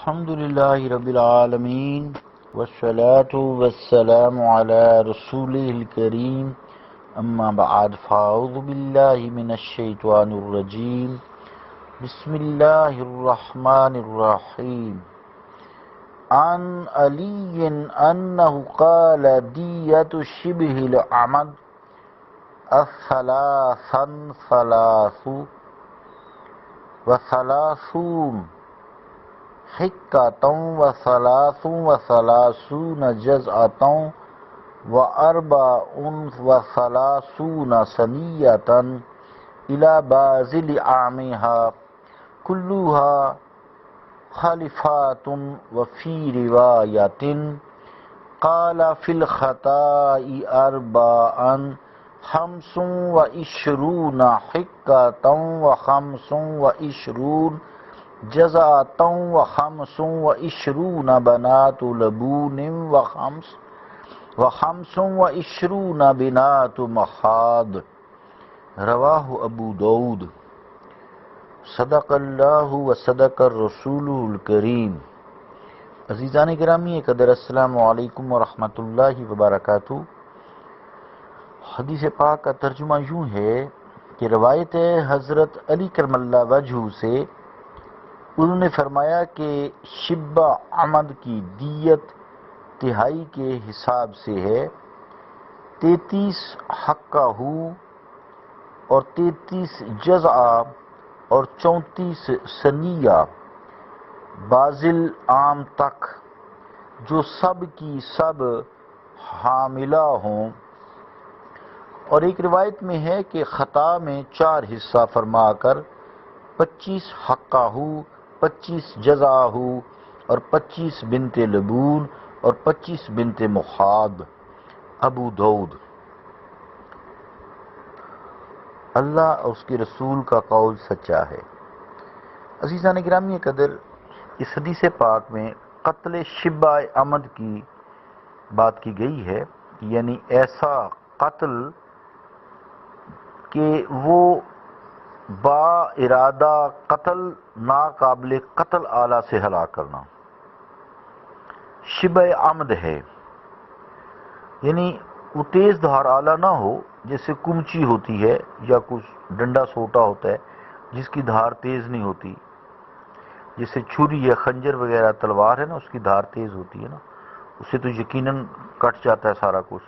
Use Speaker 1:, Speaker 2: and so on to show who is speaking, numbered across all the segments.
Speaker 1: الحمد لله رب العالمين والصلاة والسلام على رسوله الكريم أما بعد فأعوذ بالله من الشيطان الرجيم بسم الله الرحمن الرحيم عن علي أنه قال دية شبه العمد وثلاثون حکۃ وثلاثون جزءۃ واربع وثلاثون ثنیۃ الی بازل اعمیھا کلھا خلفات وفی روایۃ قال فی الخطاء اربعا خمس وعشرون حکۃ وخمس وعشرون جزءۃ وخمس وعشرون بنات لبون وخمس وعشرون بنات مخاض رواہ ابو داؤد صدق اللہ وصدق الرسول الکریم۔ عزیزان گرامی قدر، السلام علیکم ورحمۃ اللہ وبرکاتہ۔ حدیث پاک کا ترجمہ یوں ہے کہ روایت ہے حضرت علی کرم اللہ وجہہ سے، انہوں نے فرمایا کہ شبہ عمد کی دیت تہائی کے حساب سے ہے 33 حقہ اور 33 جزعہ اور 34 سنیہ بازل عام تک، جو سب کی سب حاملہ ہوں۔ اور ایک روایت میں ہے کہ خطا میں 4 حصہ فرما کر 25 حقہ 25 جزعہ اور 25 بنت لبون اور 25 بنت مخاض۔ ابو داؤد۔ اللہ اور اس کے رسول کا قول سچا ہے۔ عزیزان گرامی قدر، اس حدیث پاک میں قتل شبہ عمد کی بات کی گئی ہے، یعنی ایسا قتل کہ وہ با ارادہ قتل، ناقابل قتل آلہ سے ہلاک کرنا شبہ عمد ہے، یعنی وہ تیز دھار آلہ نہ ہو جیسے کمچی ہوتی ہے یا کچھ ڈنڈا سوٹا ہوتا ہے جس کی دھار تیز نہیں ہوتی، جیسے چھری یا خنجر وغیرہ تلوار ہے نا، اس کی دھار تیز ہوتی ہے نا، اس سے تو یقیناً کٹ جاتا ہے سارا کچھ۔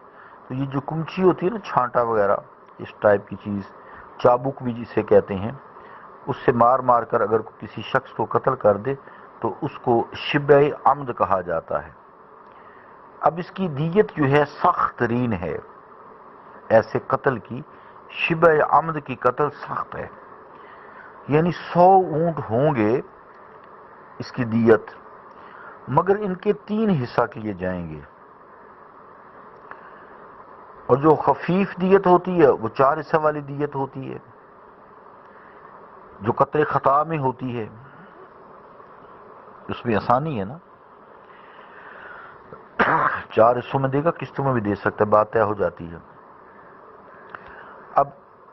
Speaker 1: تو یہ جو کمچی ہوتی ہے نا، چھانٹا وغیرہ اس ٹائپ کی چیز، چابک بھی جسے کہتے ہیں، اس سے مار مار کر اگر کسی شخص کو قتل کر دے تو اس کو شبہ عمد کہا جاتا ہے۔ اب اس کی دیت جو ہے سخت ترین ہے، ایسے قتل کی، شبہ عمد کی قتل سخت ہے، یعنی 100 اونٹ ہوں گے اس کی دیت، مگر ان کے 3 حصہ کیے جائیں گے، اور جو خفیف دیت ہوتی ہے وہ 4 حصہ والی دیت ہوتی ہے، جو قتل خطا میں ہوتی ہے اس میں آسانی ہے نا، 4 حصوں میں دے گا، قسطوں میں بھی دے سکتا ہے، بات طے ہو جاتی ہے۔ اب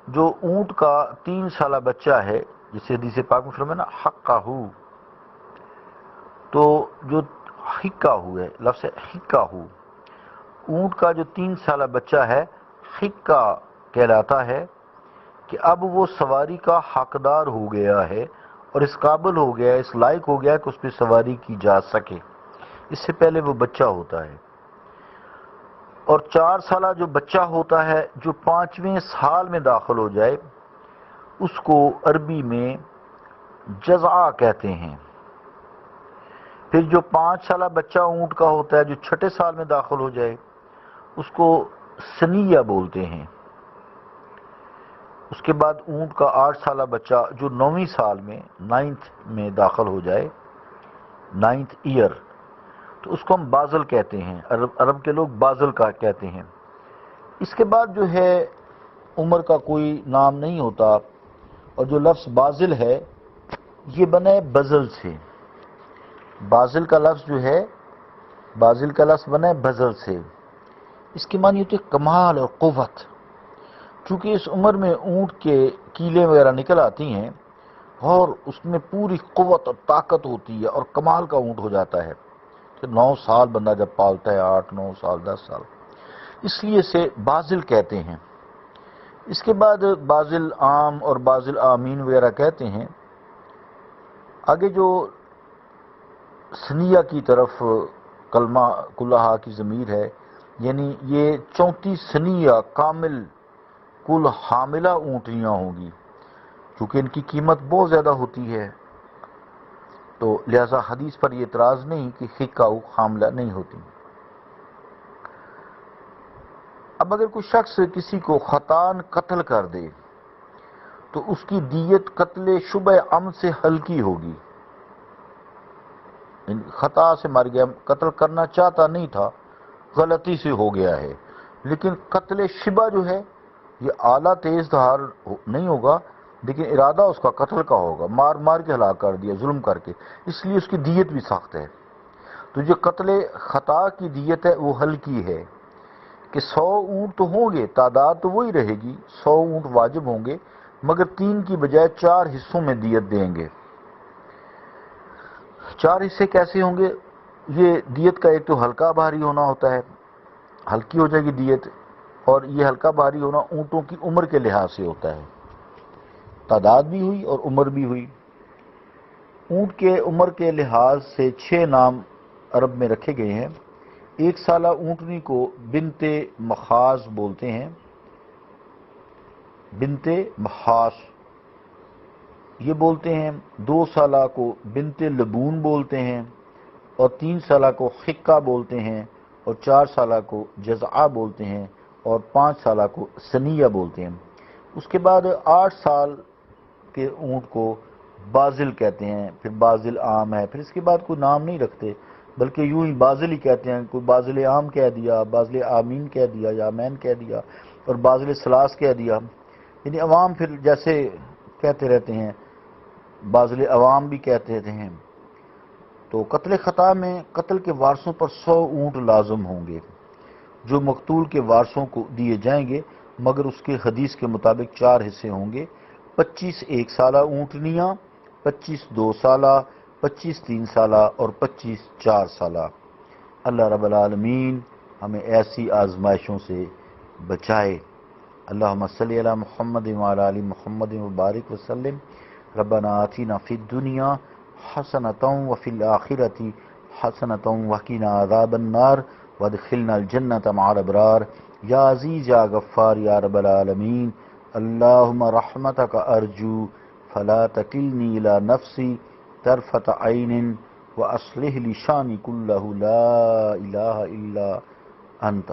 Speaker 1: جو اونٹ کا 3 سالہ بچہ ہے، جسے حدیث پاک میں فرمایا نا حقہ، تو جو حقہ ہے، لفظ حقہ، اونٹ کا جو 3 سالہ بچہ ہے حقہ کہلاتا ہے کہ اب وہ سواری کا حقدار ہو گیا ہے اور اس قابل ہو گیا ہے، اس لائق ہو گیا ہے کہ اس پہ سواری کی جا سکے، اس سے پہلے وہ بچہ ہوتا ہے۔ اور 4 سالہ جو بچہ ہوتا ہے جو 5ویں سال میں داخل ہو جائے، اس کو عربی میں جزعہ کہتے ہیں۔ پھر جو 5 سالہ بچہ اونٹ کا ہوتا ہے جو 6 سال میں داخل ہو جائے، اس کو سنیہ بولتے ہیں۔ اس کے بعد اونٹ کا 8 سالہ بچہ جو 9ویں سال میں 9th میں داخل ہو جائے، 9th ایئر، تو اس کو ہم بازل کہتے ہیں، عرب کے لوگ بازل کا کہتے ہیں۔ اس کے بعد جو ہے عمر کا کوئی نام نہیں ہوتا، اور جو لفظ بازل ہے یہ بنا ہے بزل سے، بازل کا لفظ جو ہے، بازل کا لفظ بنا ہے بزل سے، اس کی معنی ہوتی ہے کمال اور قوت۔ چونکہ اس عمر میں اونٹ کے کیلیں وغیرہ نکل آتی ہیں، اور اس میں پوری قوت اور طاقت ہوتی ہے اور کمال کا اونٹ ہو جاتا ہے کہ 9 سال بندہ جب پالتا ہے، 8 9 سال 10 سال، اس لیے اسے بازل کہتے ہیں۔ اس کے بعد بازل عام اور بازل آمین وغیرہ کہتے ہیں۔ آگے جو سنیہ کی طرف کلمہ کلہا کی ضمیر ہے، یعنی یہ 34 سنیہ کامل کل حاملہ اونٹنیاں ہوں گی، چونکہ ان کی قیمت بہت زیادہ ہوتی ہے، تو لہذا حدیث پر یہ اعتراض نہیں کہ حقہ حاملہ نہیں ہوتی۔ اب اگر کوئی شخص کسی کو خطاً قتل کر دے تو اس کی دیت قتل شبہ عمد سے ہلکی ہوگی۔ خطا سے مر گیا، قتل کرنا چاہتا نہیں تھا، غلطی سے ہو گیا ہے، لیکن قتل شبہ جو ہے یہ اعلیٰ تیز دھار نہیں ہوگا، لیکن ارادہ اس کا قتل کا ہوگا، مار مار کے ہلاک کر دیا ظلم کر کے، اس لیے اس کی دیت بھی سخت ہے۔ تو جو قتل خطا کی دیت ہے وہ ہلکی ہے کہ 100 اونٹ تو ہوں گے، تعداد تو وہی رہے گی، 100 اونٹ واجب ہوں گے، مگر 3 کی بجائے 4 حصوں میں دیت دیں گے۔ 4 حصے کیسے ہوں گے؟ یہ دیت کا ایک تو ہلکا بھاری ہونا ہوتا ہے، ہلکی ہو جائے گی دیت، اور یہ ہلکا بھاری ہونا اونٹوں کی عمر کے لحاظ سے ہوتا ہے، تعداد بھی ہوئی اور عمر بھی ہوئی۔ اونٹ کے عمر کے لحاظ سے 6 نام عرب میں رکھے گئے ہیں۔ 1 سالہ اونٹنی کو بنت مخاض بولتے ہیں، بنت مخاص یہ بولتے ہیں۔ 2 سالہ کو بنت لبون بولتے ہیں، اور 3 سالہ کو حقہ بولتے ہیں، اور 4 سالہ کو جزعہ بولتے ہیں، اور 5 سالہ کو سنیہ بولتے ہیں۔ اس کے بعد 8 سال کے اونٹ کو بازل کہتے ہیں، پھر بازل عام ہے، پھر اس کے بعد کوئی نام نہیں رکھتے، بلکہ یوں ہی بازل ہی کہتے ہیں، کوئی بازل عام کہہ دیا، بازل آمین کہہ دیا، یا مین کہہ دیا، اور بازل سلاس کہہ دیا، یعنی عوام پھر جیسے کہتے رہتے ہیں، بازل عوام بھی کہتے ہیں۔ تو قتل خطا میں قتل کے وارثوں پر 100 اونٹ لازم ہوں گے، جو مقتول کے وارثوں کو دیے جائیں گے، مگر اس کے حدیث کے مطابق 4 حصے ہوں گے، 25 1 سالہ اونٹنیاں، 25 2 سالہ، 25 3 سالہ، اور 25 4 سالہ۔ اللہ رب العالمین ہمیں ایسی آزمائشوں سے بچائے۔ اللہم صلی علی محمد وعلی آل محمد وبارک وسلم۔ ربنا آتنا فی الدنیا حسنۃ وفی الآخرۃ حسنۃ وقنا عذاب النار وادخلنا الجنۃ مع الابرار۔ یا عزیز یا غفار یا رب العالمین، اللہم رحمتک ارجو فلا تکلنی الی نفسی طرفۃ عین واصلح لی شانی کلہ لا الہ الا انت۔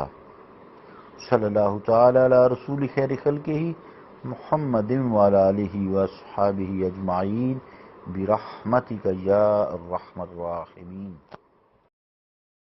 Speaker 1: صلی اللہ تعالی علی رسول خیر خلقہ محمد وعلی آلہ واصحابہ اجمعین برحمتک یا ارحم الراحمین۔